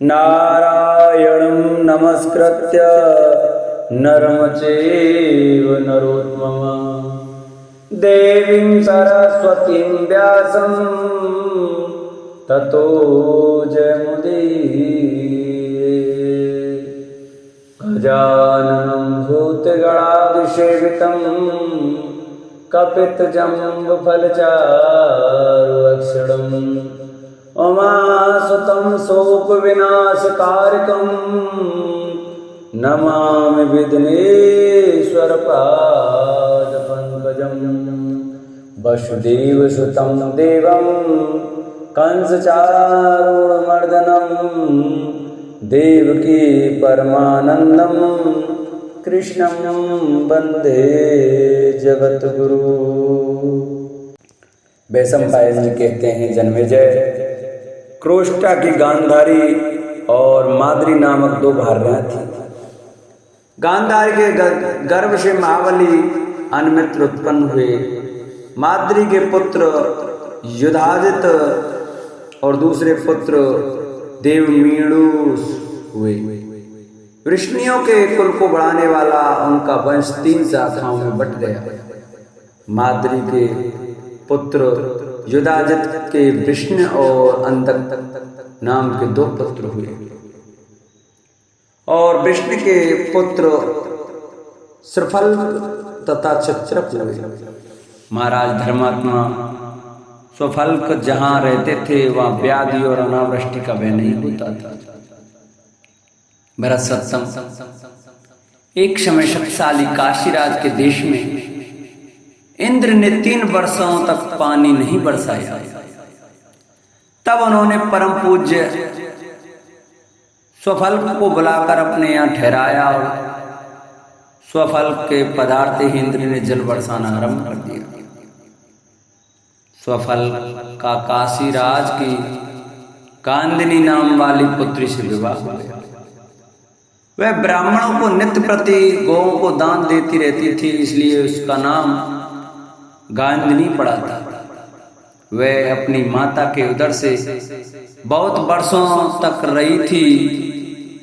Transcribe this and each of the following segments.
नारायणं नमस्कृत्य नरं चैव नरोत्तमं देवीं सरस्वतीं व्यासं ततो जयमुदीरये। गजाननं भूतगणाधिसेवितं कपितजम्बुफलचारुभक्षणं उमासुतं शोकविनाशकारिकं नमामि विघ्नेश्वरपादपङ्कजं। वसुदेवसुतं देवं कंसचारूढमर्दनं देवकी परमानन्दं कृष्णं वन्दे जगद्गुरु। वैशंपायन जी कहते हैं, जन्मेजय, क्रोष्टा की गांधारी और माद्री नामक दो भार्याएं थीं। गांधारी के गर्भ से महाबली अन्मित्र उत्पन्न हुए। माद्री के पुत्र युधाजित और दूसरे पुत्र देवमीणुष हुए। वृष्णियों के कुल को बढ़ाने वाला उनका वंश 3 शाखाओं में बट गया। माद्री के पुत्र युधाजित के वृष्ण और अंधक नाम के 2 पुत्र हुए और वृष्ण के पुत्र श्रफल तथा चित्रप हुए। महाराज धर्मात्मा स्वफल्क जहां रहते थे वहां व्याधि और अनावृष्टि का भय नहीं होता था। भरत सत्संग। एक समय शक्तिशाली काशीराज के देश में इंद्र ने 3 वर्षों तक पानी नहीं बरसाया। तब उन्होंने परम पूज्य स्वफल्क को बुलाकर अपने यहाँ ठहराया और स्वफल्क के पदार्थ ही इंद्र ने जल बरसाना आरंभ कर दिया। स्वफल्क का काशीराज की कांदिनी नाम वाली पुत्री से विवाह हो गया। वह ब्राह्मणों को नित्य प्रति गौओं को दान देती रहती थी, इसलिए उसका नाम गांधिनी पड़ा था। वह अपनी माता के उदर से बहुत वर्षों तक रही थी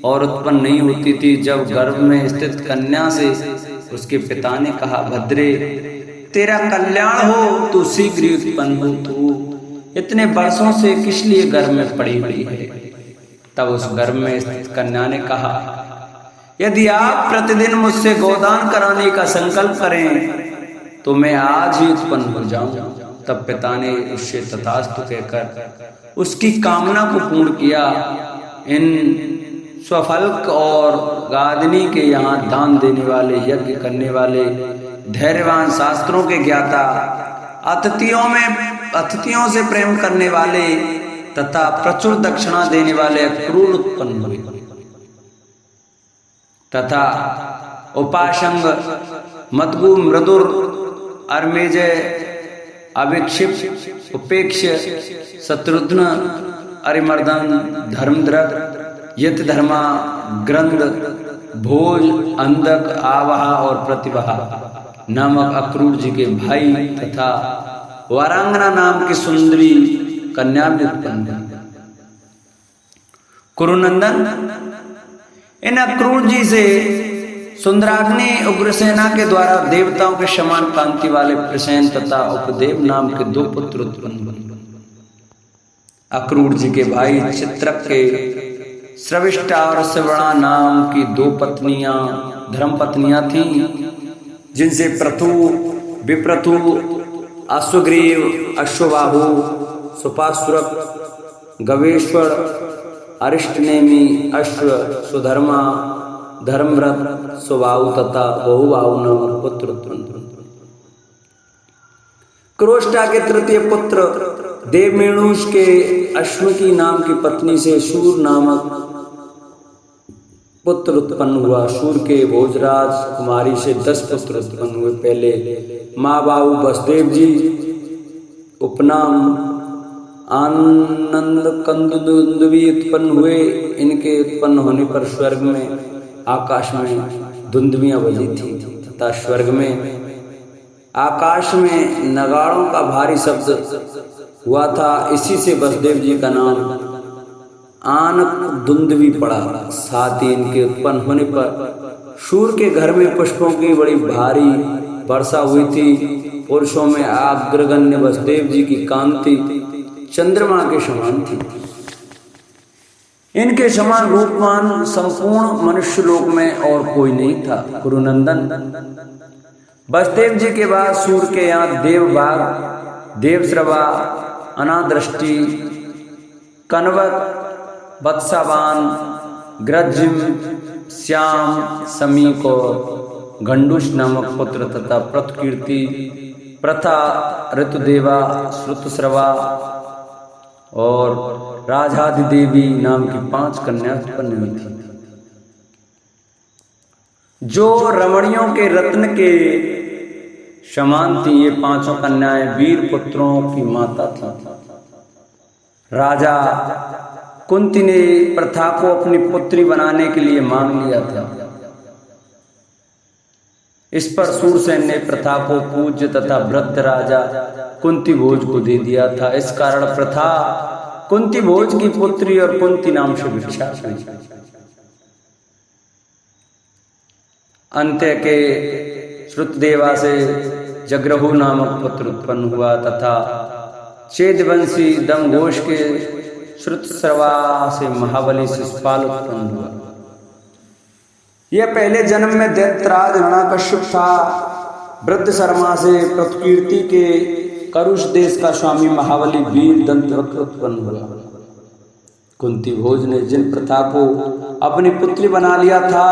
और उत्पन्न नहीं होती थी। जब गर्भ में स्थित कन्या से उसके पिता ने कहा, भद्रे, तेरा कल्याण हो, तू शीघ्र ही उत्पन्न हो, तू इतने वर्षों से किस लिए गर्भ में पड़ी हुई है। तब उस गर्भ में स्थित कन्या ने कहा, यदि आप प्रतिदिन मुझसे गोदान कराने का संकल्प करें तो मैं आज ही उत्पन्न हो जाऊं। तब पिता ने उससे तथास्तु कहकर उसकी कामना को पूर्ण किया। इन स्वफल्क और गादिनी के यहाँ दान देने वाले, यज्ञ करने वाले, धैर्यवान, शास्त्रों के ज्ञाता, अतिथियों से प्रेम करने वाले तथा प्रचुर दक्षिणा देने वाले अक्रूर उत्पन्न हुए तथा उपासंग, मद्गु, मृदुर, अर्मेजय, अभिक्षिप, उपेक्ष, शत्रुघ्न, अरिमर्दन, धर्मद्रक, यतधर्मा, ग्रंथ, भोज, अंधक, आवाह और प्रतिभा नामक अक्रूर जी के भाई तथा वारांगना नाम की सुंदरी कन्या भी उत्पन्न हुई। कुरुनंदन, इन अक्रूर जी से सुंदराग्नि उग्रसेना के द्वारा देवताओं के समान कांति वाले प्रसेन तथा उपदेव नाम के 2 पुत्र उत्पन्न हुए। अक्रूर जी के भाई चित्रक के श्रविष्ठा और श्रवणा नाम की 2 पत्नियां, धर्मपत्नियां थीं, जिनसे प्रथु, विप्रथु, अश्वग्रीव, अश्वबाहु, सुपासुरक, गवेश्वर, अरिष्टनेमी, अश्व, सुधर्मा, धर्मव्रत, सुबाहु तथा बहुबाहु नामक पुत्र उत्पन्न। क्रोष्टा के तृतीय पुत्र देवमेणुष के अश्वकी नाम की पत्नी से शूर नामक पुत्र उत्पन्न हुआ। शूर के भोजराज कुमारी से 10 पुत्र उत्पन्न हुए। पहले माँ बाबू वसुदेव जी उपनाम आनंद कंदुदुंदुभी उत्पन्न हुए। इनके उत्पन्न होने पर स्वर्ग में, आकाश में धुंदुभियां बजी थी तथा स्वर्ग में, आकाश में नगाड़ों का भारी शब्द हुआ था। इसी से वसुदेव जी का नाम आनक दुंदवी पड़ा। साथ ही इनके उत्पन्न होने पर सूर्य के घर में पुष्पों की बड़ी भारी वर्षा हुई थी। पुरुषों में अग्रगण्य वसुदेव जी की कांति चंद्रमा के समान थी। इनके समान रूपवान संपूर्ण मनुष्य लोक में और कोई नहीं था। कुरुनंदन, वसुदेव जी के बाद सूर्य के यहाँ देवबाग, देवश्रवा, अनादृष्टि, कनवक, वत्सावान, ग्रजिम, श्याम, समीक और गंडुष नामक पुत्र तथा प्रतकीर्ति, प्रथा, ऋतुदेवा, श्रुतश्रवा और राजाधि देवी नाम की 5 कन्या उत्पन्न हुई थी, जो रमणियों के रत्न के समान थी। ये 5 कन्याएं वीर पुत्रों की माता थी। राजा कुंती ने प्रथा को अपनी पुत्री बनाने के लिए मांग लिया था। इस पर सूरसेन ने प्रथा को पूज्य तथा वृद्ध राजा कुंती भोज को दे दिया था। इस कारण प्रथा कुंती भोज की पुत्री और कुंती नाम से विख्यात हुई। अंत्य के श्रुतदेवा से जगरहु नामक पुत्र उत्पन्न हुआ तथा चेदवंशी दमघोष के श्रुतश्रवा से महाबली शिशुपाल उत्पन्न हुआ। यह पहले जन्म में दैत्यराज हिरण्यकश्यप था। वृद्ध शर्मा से प्रतकीर्ति के करुष देश का स्वामी महाबली वीर दंतवक्र उत्पन्न हुआ। कुंती भोज ने जिन प्रथा को अपनी पुत्री बना लिया था,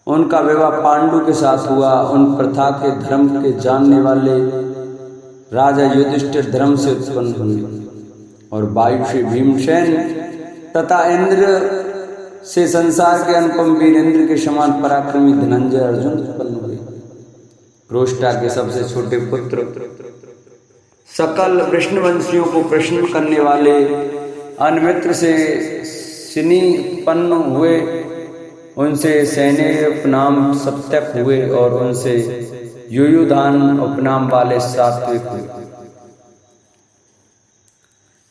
उनका विवाह पांडु के साथ हुआ। उन प्रथा के धर्म के जानने वाले राजा युधिष्ठिर धर्म से उत्पन्न हुए और वायु से भीमसेन तथा इंद्र से संसार के अनुपम वीर इंद्र के समान पराक्रमी धनंजय अर्जुन उत्पन्न हुए। प्रोष्टा के सबसे छोटे पुत्र सकल वृष्णवंशियों को प्रश्न करने वाले अनमित्र से सिनी उत्पन्न हुए। उनसे सैन्य उपनाम सप्तक हुए और उनसे युयुधान उपनाम वाले सात्विक हुए।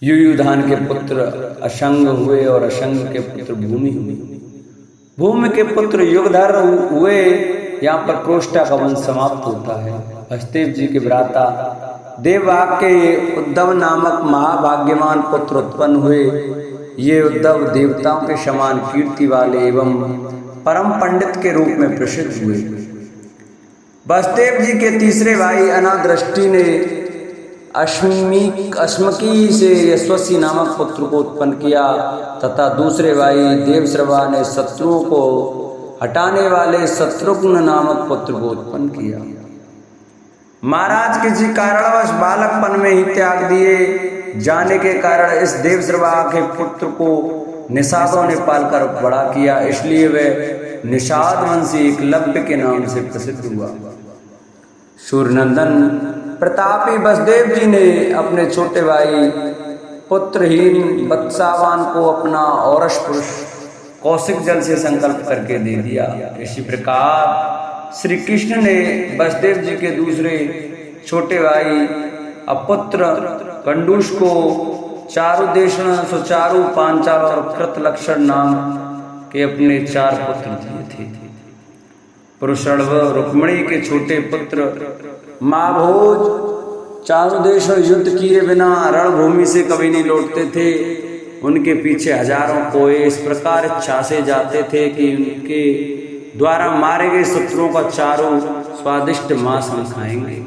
युयुधान के पुत्र अशंग हुए और अशंग के पुत्र भूमि हुए। भूमि के पुत्र युगधर हुए। यहाँ पर प्रोष्टा का वंश समाप्त होता है। हस्तेव जी के भ्राता देवभाग के उद्धव नामक महाभाग्यवान पुत्र उत्पन्न हुए। ये उद्धव देवताओं के समान कीर्ति वाले एवं परम पंडित के रूप में प्रसिद्ध हुए। वसुदेव जी के तीसरे भाई अनादृष्टि ने अश्मकी से यशस्वी नामक पुत्र को उत्पन्न किया तथा दूसरे भाई देवश्रवा ने शत्रुओं को हटाने वाले शत्रुघ्न नामक पुत्र को उत्पन्न किया। महाराज किसी कारणवश बालकपन में ही त्याग दिए जाने के कारण इस देवश्रवा के पुत्र को निषादों ने पालकर बड़ा किया, इसलिए वह निषाद वंशी एकलव्य के नाम से प्रसिद्ध हुआ। सूर्यनंदन प्रतापी वसुदेव जी ने अपने छोटे भाई पुत्रहीन वत्सावान को अपना औरस पुरुष कौशिक जल से संकल्प करके दे दिया। इसी प्रकार श्री कृष्ण ने वसुदेव जी के दूसरे छोटे भाई अपुत्र कंडूष को चारुदेशन, सुचारु, पांचाल और कृतलक्षण नाम के अपने 4 पुत्र दिए थे। पुरुषर्व रुक्मिणी के छोटे पुत्र महाभोज चारुदेश युद्ध किए बिना रणभूमि से कभी नहीं लौटते थे। उनके पीछे हजारों कोए इस प्रकार इच्छा से जाते थे कि उनके द्वारा मारे गए शत्रुओं का चारों स्वादिष्ट मांस हम खाएंगे।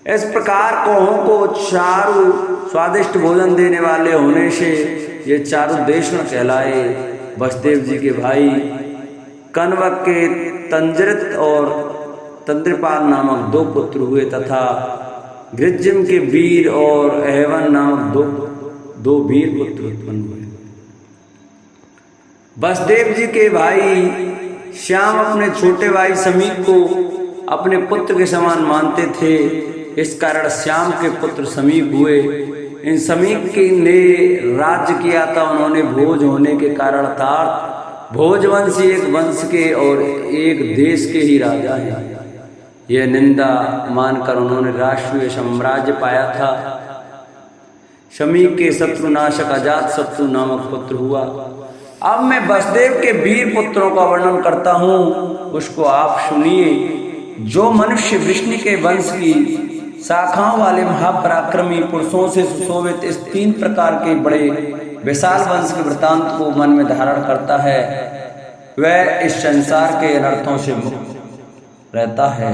इस प्रकार कोहों को चारु स्वादिष्ट भोजन देने वाले होने से ये चारुदेशन कहलाए। वसुदेव जी के भाई कनवक के तंजरित और तंद्रपाल नामक 2 पुत्र हुए तथा गृज्जिम के वीर और एहवन नामक 2 वीर पुत्र उत्पन्न हुए। वसुदेव जी के भाई श्याम अपने छोटे भाई समीक को अपने पुत्र के समान मानते थे। इस कारण श्याम के पुत्र समीक हुए। इन समीक ने राज्य किया था। उन्होंने भोज होने के कारण अर्थात भोजवंशी एक वंश के और एक देश के ही राजा हैं। यह निंदा मानकर उन्होंने राष्ट्रीय साम्राज्य पाया था। शमी के शत्रुनाशक अजात शत्रु नामक पुत्र हुआ। अब मैं वसुदेव के वीर पुत्रों का वर्णन करता हूँ, उसको आप सुनिए। जो मनुष्य विष्णु के वंश की शाखाओं वाले महापराक्रमी पुरुषों से सुशोभित इस 3 प्रकार के बड़े विशाल वंश के वृतांत को मन में धारण करता है, वह इस संसार के अनर्थों से मुक्त रहता है।